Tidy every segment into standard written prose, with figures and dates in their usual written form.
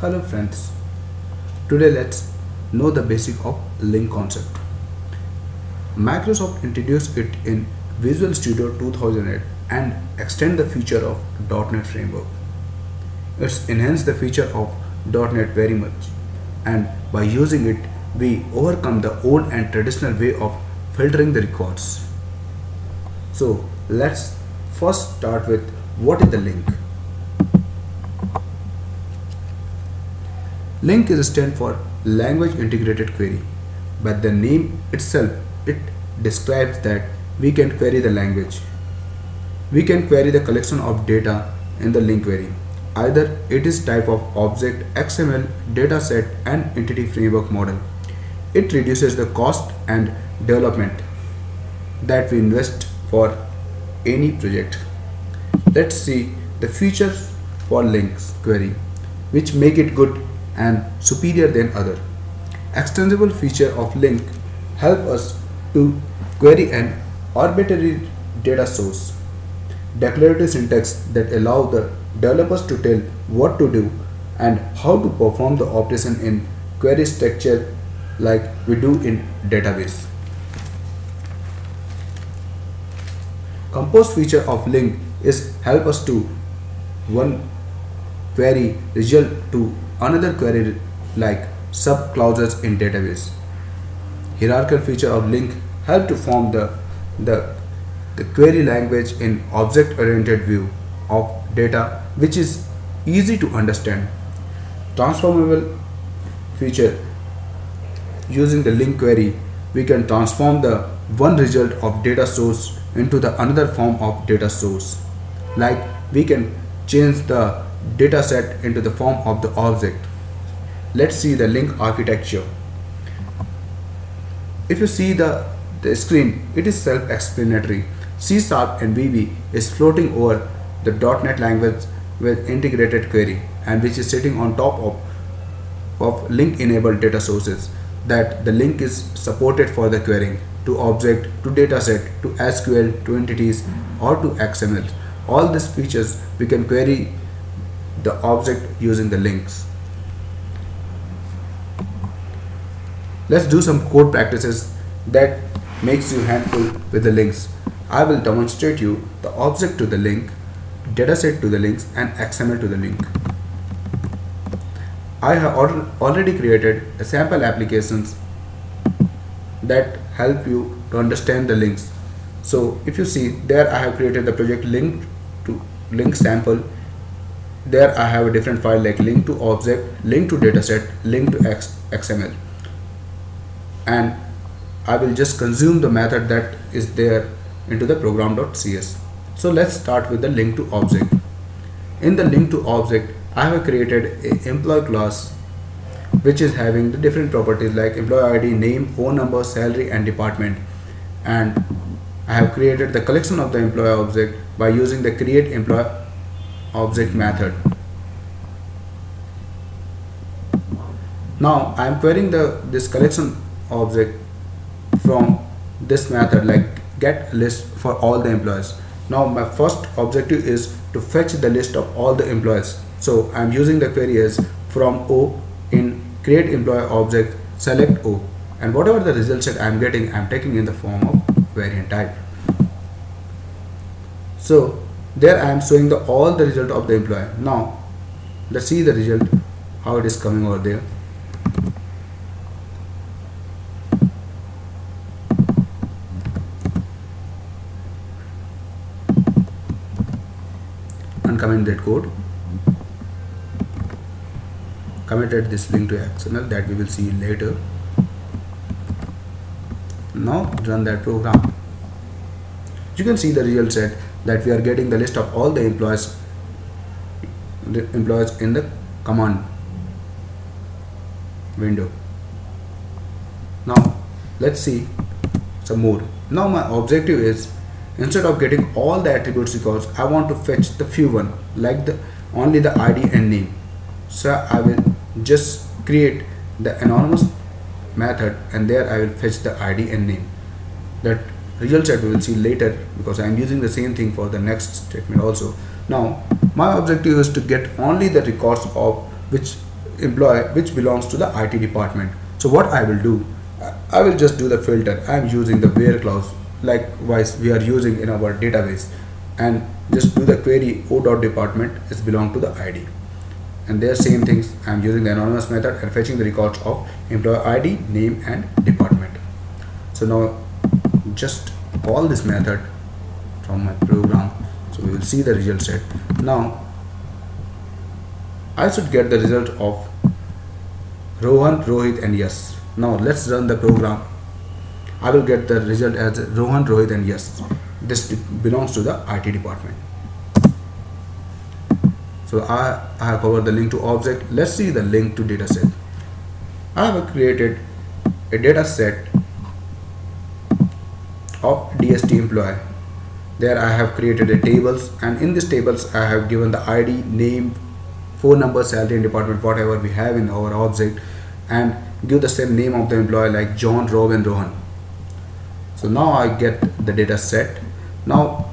Hello friends, today let's know the basic of link concept. Microsoft introduced it in Visual Studio 2008 and extend the feature of .NET framework. It's enhanced the feature of .NET very much, and by using it we overcome the old and traditional way of filtering the records. So let's first start with what is the link. Link is stand for language integrated query. By the name itself, it describes that we can query the language. We can query the collection of data in the link query. Either it is type of object, XML, dataset and entity framework model. It reduces the cost and development that we invest for any project. Let's see the features for links query which make it good and superior than other. Extensible feature of link help us to query an arbitrary data source. Declarative syntax that allow the developers to tell what to do and how to perform the operation in query structure like we do in database. Compose feature of link is help us to one query result to another query like sub clauses in database. Hierarchical feature of link help to form the query language in object oriented view of data which is easy to understand. Transformable feature, using the link query we can transform the one result of data source into the another form of data source, like we can change the data set into the form of the object. Let's see the link architecture. If you see the screen, it is self-explanatory. C# and VB is floating over the .NET language with integrated query and which is sitting on top of link enabled data sources that the link is supported for the querying to object, to dataset, to SQL, to entities or to XML. All these features we can query the object using the links. Let's do some code practices that makes you handful with the links. I will demonstrate you the object to the link, dataset to the links and XML to the link. I have already created a sample applications that help you to understand the links. So if you see there, I have created the project link to link sample. There I have a different file like link to object, link to dataset, link to XML, and I will just consume the method that is there into the program.cs. So let's start with the link to object. In the link to object, I have created a employee class which is having the different properties like employee ID, name, phone number, salary and department, and I have created the collection of the employee object by using the create employee object method. Now I am querying this collection object from this method like get list for all the employees. Now my first objective is to fetch the list of all the employees. So I am using the query as from O in create employee object select O, and whatever the result set I am getting, I am taking in the form of variant type. So there I am showing all the result of the employee. Now let's see the result, how it is coming over there. Uncomment that code, committed this link to XML that we will see later. Now run that program. You can see the result set that we are getting the list of all the employees in the command window. Now let's see some more. Now my objective is, instead of getting all the attributes records, I want to fetch the few one like only the ID and name. So I will just create the anonymous method and there I will fetch the ID and name. That result set we will see later because I am using the same thing for the next statement also. Now my objective is to get only the records of which employee which belongs to the IT department. So what I will do, I will just do the filter. I am using the where clause likewise we are using in our database, and just do the query o dot department is belong to the ID, and there same things I am using the anonymous method and fetching the records of employee ID, name and department. So now just call this method from my program, so we will see the result set. Now I should get the result of Rohan, Rohit and Yes. Now let's run the program. I will get the result as Rohan, Rohit and Yes. This belongs to the IT department. So I have covered the link to object. Let's see the link to dataset. I have created a data set of DST employee. There I have created a tables, and in these tables I have given the ID, name, phone number, salary and department, whatever we have in our object, and give the same name of the employee like John, Rob and Rohan. So now I get the data set. Now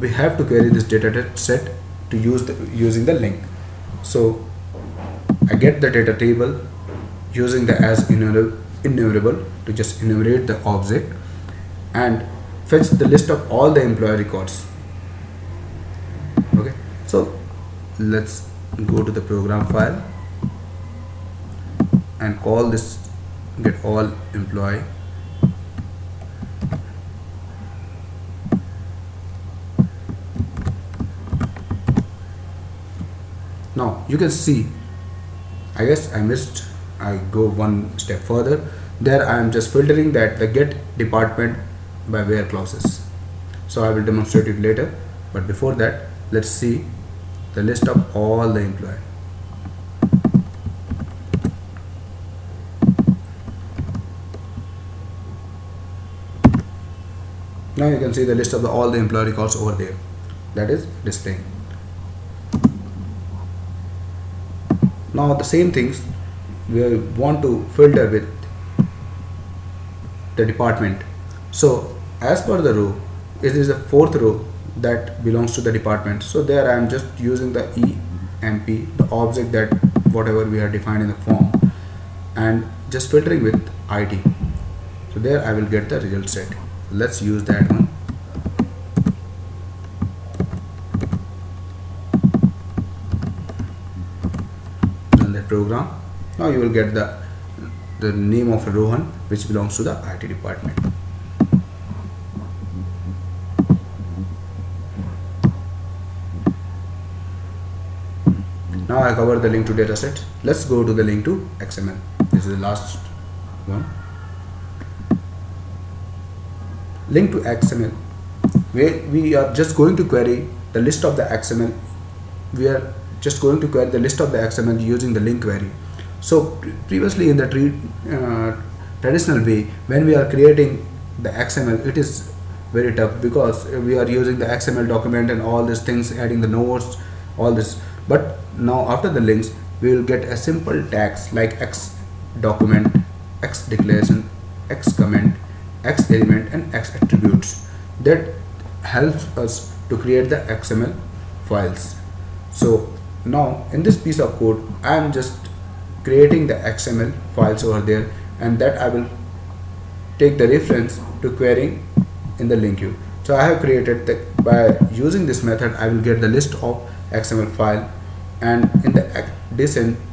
we have to query this data set to using the link. So I get the data table using the as enumerable to just enumerate the object and fetch the list of all the employee records. Okay, so let's go to the program file and call this get all employee. Now you can see, I guess I go one step further. There I am just filtering that the get department by where clauses. So I will demonstrate it later, but before that let's see the list of all the employee. Now you can see the list of all the employee records over there, that is displaying. Now the same things we want to filter with the department. So as per the row, it is the fourth row that belongs to the department. So there I am just using the EMP, the object that whatever we are defined in the form, and just filtering with ID. So there I will get the result set. Let's use that one. Run that program. Now you will get the name of Rohan, which belongs to the IT department. Now I covered the link to dataset. Let's go to the link to XML. This is the last one. Link to XML, where we are just going to query the list of the XML. We are just going to query the list of the XML using the link query. So previously in the traditional way, when we are creating the XML, it is very tough because we are using the XML document and all these things, adding the nodes, all this. But now after the links, we will get a simple tags like X document, X declaration, X comment, X element and X attributes that helps us to create the XML files. So now in this piece of code, I am just creating the XML files over there, and that I will take the reference to querying in the link queue. So I have created by using this method, I will get the list of XML file, and in the descendant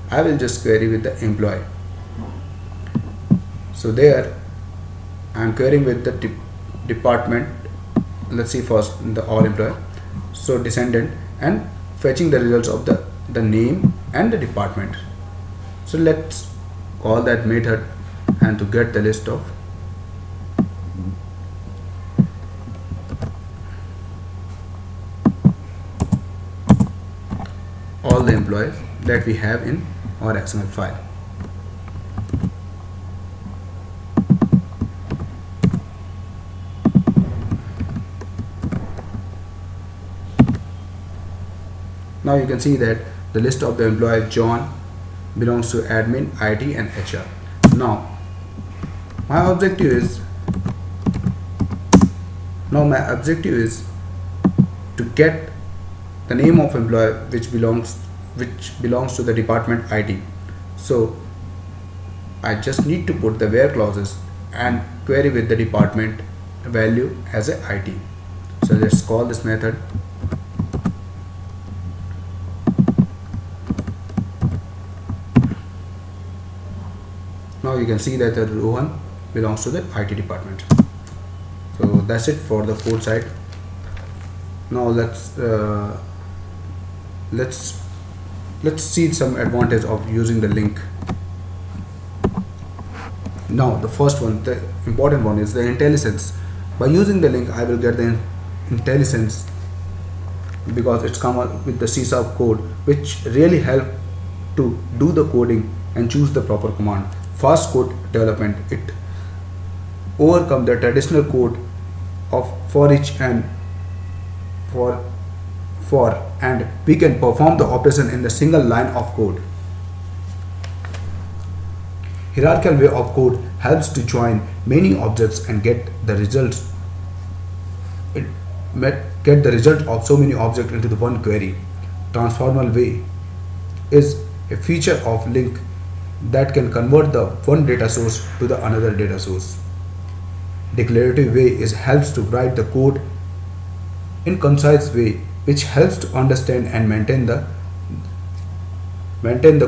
I will just query with the employee. So there I am querying with the department. Let's see first the all employee. So descendant, and fetching the results of the name and the department. So let's call that method and to get the list of all the employees that we have in our XML file. Now you can see that the list of the employee John belongs to admin, IT and HR. Now my objective is to get the name of employee which belongs which belongs to the department IT. So I just need to put the where clauses and query with the department value as a IT. So let's call this method. Now you can see that the Rohan belongs to the IT department. So that's it for the code side. Now let's see some advantage of using the link. Now the first one, the important one, is the IntelliSense. By using the link I will get the IntelliSense because it's come up with the C# code, which really help to do the coding and choose the proper command. Fast code development, it overcome the traditional code of for each and for and we can perform the operation in a single line of code. Hierarchical way of code helps to join many objects and get the results. Get the result of so many objects into the one query. Transformal way is a feature of link that can convert the one data source to the another data source. Declarative way is helps to write the code in concise way, which helps to understand and maintain the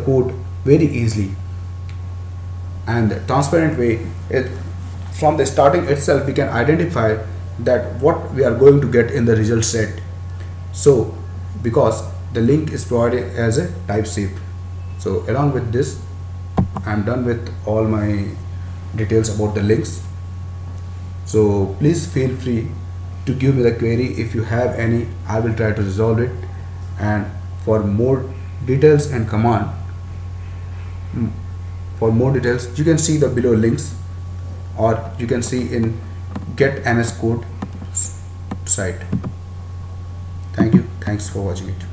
code very easily. And the transparent way, from the starting itself we can identify that what we are going to get in the result set. So because the link is provided as a type shape. So along with this, I am done with all my details about the links. So please feel free to give me the query if you have any. I will try to resolve it, and for more details and command, for more details you can see the below links, or you can see in Get MS Code site. Thank you. Thanks for watching it.